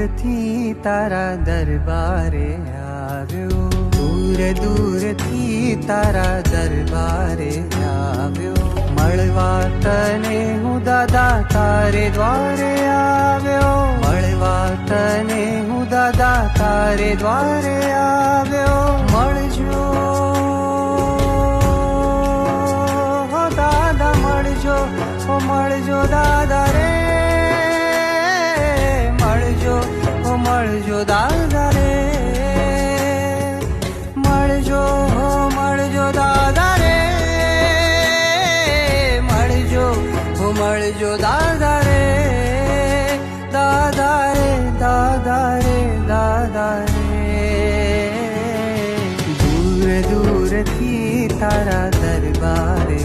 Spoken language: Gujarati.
દૂરથી તારા દરબારે આવ્યો, દૂરથી તારા દરબારે આવ્યો, મળવા તને હું દાદા તારે દ્વારે આવ્યો, મળવા તને હું દાદા તારે દ્વારે આવ્યો, મળજો હો દાદા મળજો, હો મળજો દાદા રે, મળજો હો મળજો દાદા રે, મળજો હો મળજો દાદા રે, મળજો હો મળજો દાદા રે, દાદા રે દાદા રે દાદા રે, દૂરથી તારા દરબારે